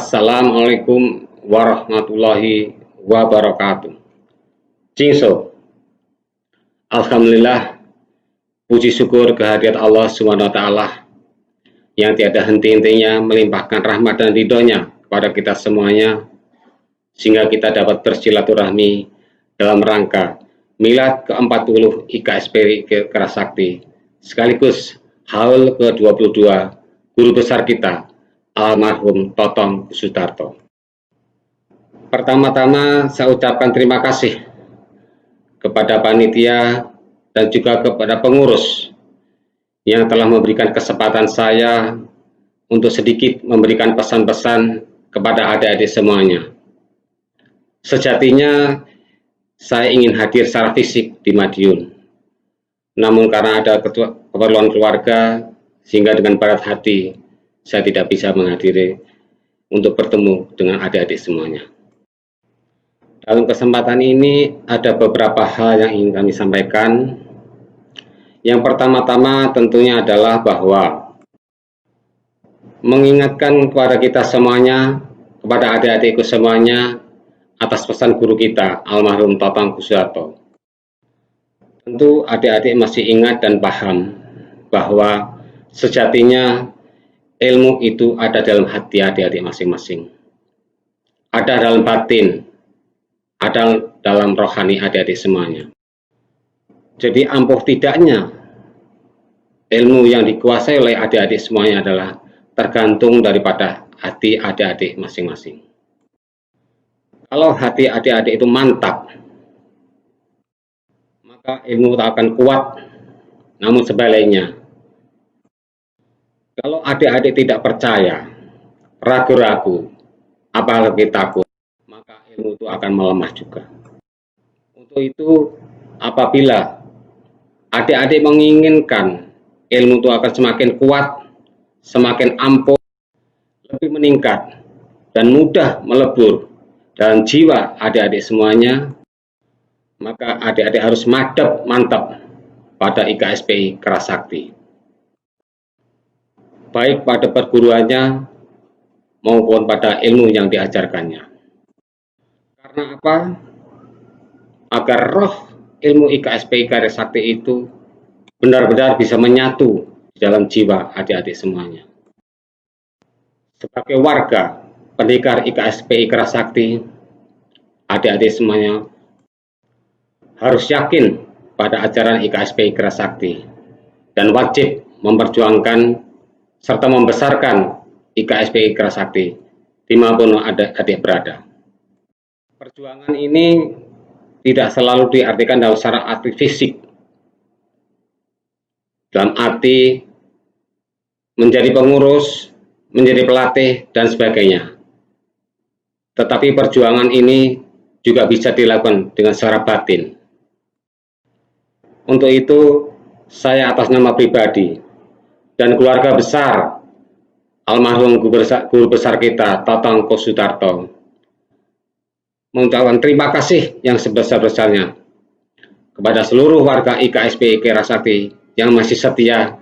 Assalamualaikum warahmatullahi wabarakatuh. Cingso, Alhamdulillah, puji syukur kehadirat Allah SWT yang tiada henti-hentinya melimpahkan rahmat dan ridhonya kepada kita semuanya, sehingga kita dapat bersilaturahmi dalam rangka Milad ke-40 IKSP Kerasakti, sekaligus haul ke-22 guru besar kita, almarhum Totong Kusudarto. Pertama-tama saya ucapkan terima kasih kepada panitia dan juga kepada pengurus yang telah memberikan kesempatan saya untuk sedikit memberikan pesan-pesan kepada adik-adik semuanya. Sejatinya saya ingin hadir secara fisik di Madiun, namun karena ada keperluan keluarga sehingga dengan berat hati saya tidak bisa menghadiri untuk bertemu dengan adik-adik semuanya. Dalam kesempatan ini ada beberapa hal yang ingin kami sampaikan. Yang pertama-tama tentunya adalah bahwa mengingatkan kepada kita semuanya, kepada adik-adikku semuanya, atas pesan guru kita, almarhum Totong Kusudarto. Tentu adik-adik masih ingat dan paham bahwa sejatinya ilmu itu ada dalam hati adik-adik masing-masing. Ada dalam batin, ada dalam rohani adik-adik semuanya. Jadi ampuh tidaknya ilmu yang dikuasai oleh adik-adik semuanya adalah tergantung daripada hati adik-adik masing-masing. Kalau hati adik-adik itu mantap, maka ilmu akan kuat. Namun sebaliknya, kalau adik-adik tidak percaya, ragu-ragu, apalagi takut, maka ilmu itu akan melemah juga. Untuk itu, apabila adik-adik menginginkan ilmu itu akan semakin kuat, semakin ampuh, lebih meningkat, dan mudah melebur dalam jiwa adik-adik semuanya, maka adik-adik harus mantap pada IKSPI Kerasakti, baik pada perguruannya maupun pada ilmu yang diajarkannya. Karena apa? Agar roh ilmu IKSPI Kerasakti itu benar-benar bisa menyatu di dalam jiwa adik-adik semuanya. Sebagai warga pendekar IKSPI Kerasakti, adik-adik semuanya harus yakin pada ajaran IKSPI Kerasakti dan wajib memperjuangkan serta membesarkan IKSPI Kerasakti dimanapun adik-adik berada. Perjuangan ini tidak selalu diartikan dalam secara arti fisik, dalam arti menjadi pengurus, menjadi pelatih, dan sebagainya. Tetapi perjuangan ini juga bisa dilakukan dengan secara batin. Untuk itu, saya atas nama pribadi dan keluarga besar almarhum guru besar kita, Totong Kusudarto, mengucapkan terima kasih yang sebesar-besarnya kepada seluruh warga IKSPI Kerasakti yang masih setia,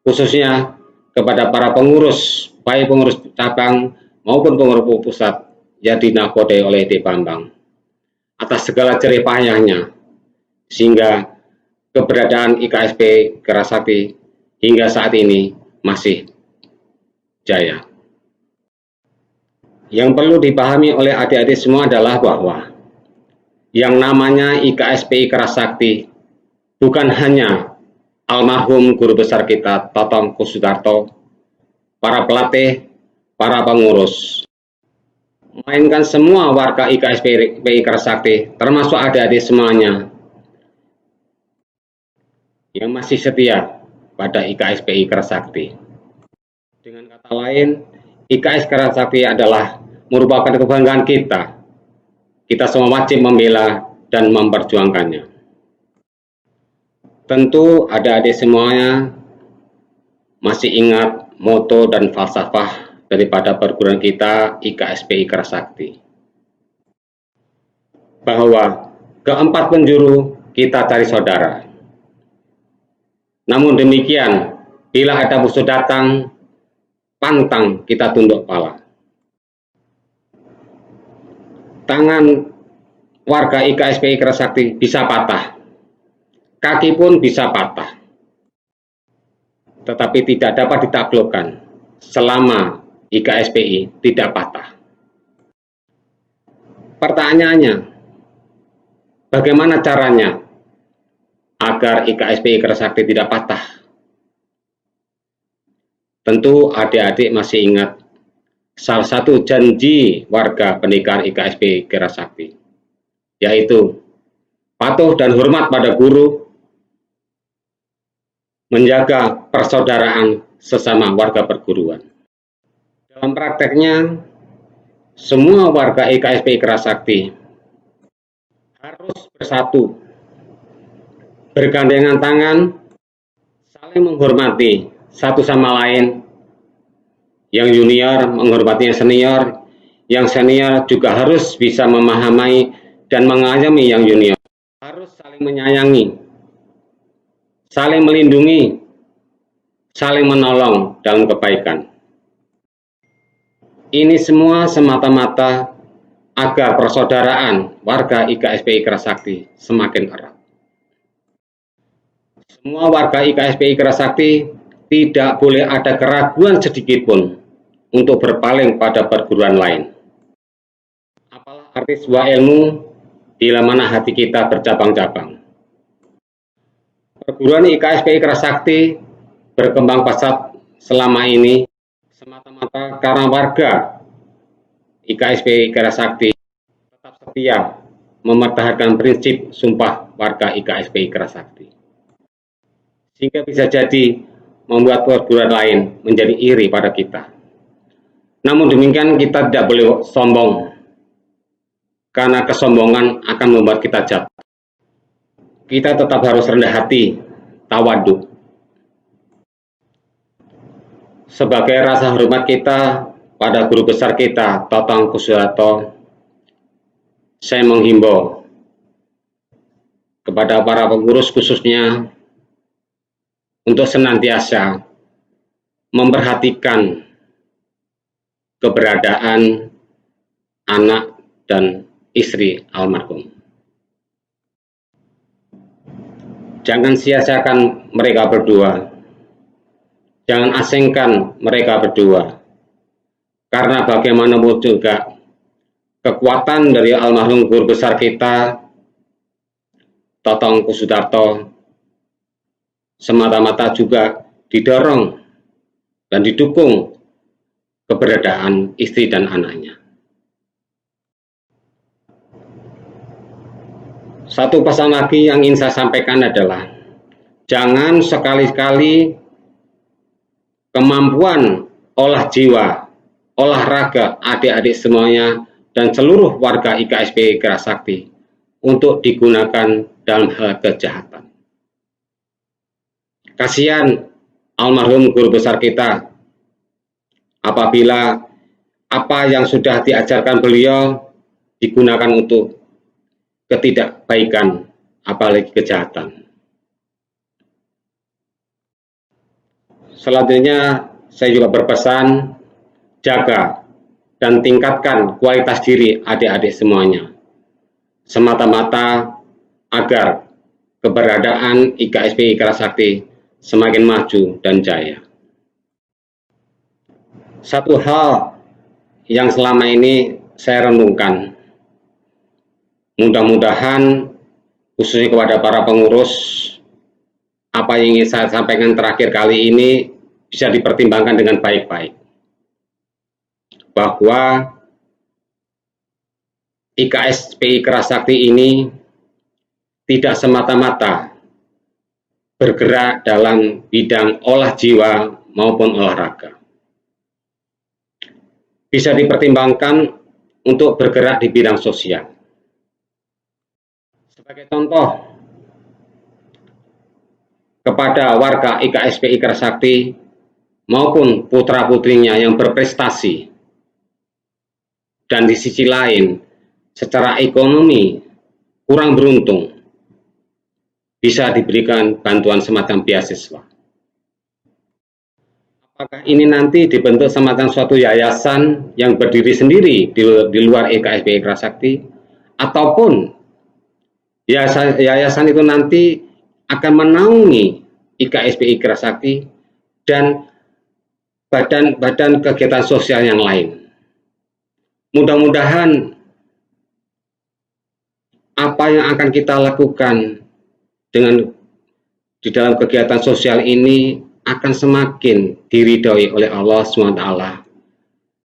khususnya kepada para pengurus, baik pengurus cabang maupun pengurus pusat yang dinakodai oleh D. Bambang, atas segala jerih payahnya, sehingga keberadaan IKSPI Kerasakti hingga saat ini masih jaya. Yang perlu dipahami oleh adik-adik semua adalah bahwa yang namanya IKSPI Kerasakti bukan hanya almarhum guru besar kita, Totong Kusudarto, para pelatih, para pengurus, melainkan semua warga IKSPI Kerasakti, termasuk adik-adik semuanya yang masih setia pada IKSPI Kerasakti. Dengan kata lain, IKS Kerasakti adalah merupakan kebanggaan kita. Kita semua wajib membela dan memperjuangkannya. Tentu adik-adik semuanya masih ingat moto dan falsafah daripada perguruan kita IKSPI Kerasakti, bahwa keempat penjuru kita cari saudara. Namun demikian, bila ada musuh datang, pantang kita tunduk pala. tangan warga IKSPI Kerasakti bisa patah, kaki pun bisa patah, tetapi tidak dapat ditaklukkan selama IKSPI tidak patah. Pertanyaannya, bagaimana caranya agar IKSPI Kerasakti tidak patah? Tentu adik-adik masih ingat salah satu janji warga pendekar IKSPI Kerasakti, yaitu patuh dan hormat pada guru, menjaga persaudaraan sesama warga perguruan. Dalam prakteknya, semua warga IKSPI Kerasakti harus bersatu, bergandengan tangan, saling menghormati satu sama lain. Yang junior menghormati yang senior, yang senior juga harus bisa memahami dan mengayomi yang junior. Harus saling menyayangi, saling melindungi, saling menolong dalam kebaikan. Ini semua semata-mata agar persaudaraan warga IKSPI Kerasakti semakin erat. Semua warga IKSPI Kerasakti tidak boleh ada keraguan sedikitpun untuk berpaling pada perguruan lain. Apalah arti sebuah ilmu bila mana hati kita bercabang-cabang. Perguruan IKSPI Kerasakti berkembang pesat selama ini semata-mata karena warga IKSPI Kerasakti tetap setia mempertahankan prinsip sumpah warga IKSPI Kerasakti, sehingga bisa jadi membuat perguruan lain menjadi iri pada kita. Namun demikian, kita tidak boleh sombong, karena kesombongan akan membuat kita jatuh. Kita tetap harus rendah hati, tawadhu. Sebagai rasa hormat kita pada guru besar kita, Totong Kosudarto, saya menghimbau kepada para pengurus khususnya untuk senantiasa memperhatikan keberadaan anak dan istri almarhum. Jangan sia-siakan mereka berdua, jangan asingkan mereka berdua, karena bagaimanapun juga kekuatan dari almarhum guru besar kita, Totong Kosudarto, semata-mata juga didorong dan didukung keberadaan istri dan anaknya. Satu pesan lagi yang ingin saya sampaikan adalah jangan sekali-kali kemampuan olah jiwa, olahraga adik-adik semuanya dan seluruh warga IKSPI Kerasakti untuk digunakan dalam hal kejahatan. Kasihan almarhum guru besar kita apabila apa yang sudah diajarkan beliau digunakan untuk ketidakbaikan, apalagi kejahatan. Selanjutnya, saya juga berpesan, jaga dan tingkatkan kualitas diri adik-adik semuanya, semata-mata agar keberadaan IKSPI Kerasakti semakin maju dan jaya. Satu hal yang selama ini saya renungkan, mudah-mudahan khususnya kepada para pengurus, apa yang ingin saya sampaikan terakhir kali ini bisa dipertimbangkan dengan baik-baik, bahwa IKSPI Kerasakti ini tidak semata-mata bergerak dalam bidang olah jiwa maupun olahraga. Bisa dipertimbangkan untuk bergerak di bidang sosial. Sebagai contoh, kepada warga IKSPI Kerasakti maupun putra-putrinya yang berprestasi, dan di sisi lain secara ekonomi kurang beruntung, bisa diberikan bantuan semacam beasiswa. apakah ini nanti dibentuk semacam suatu yayasan yang berdiri sendiri di luar IKSPI Kerasakti, ataupun yayasan itu nanti akan menaungi IKSPI Kerasakti dan badan-badan kegiatan sosial yang lain. Mudah-mudahan apa yang akan kita lakukan di dalam kegiatan sosial ini akan semakin diridhoi oleh Allah SWT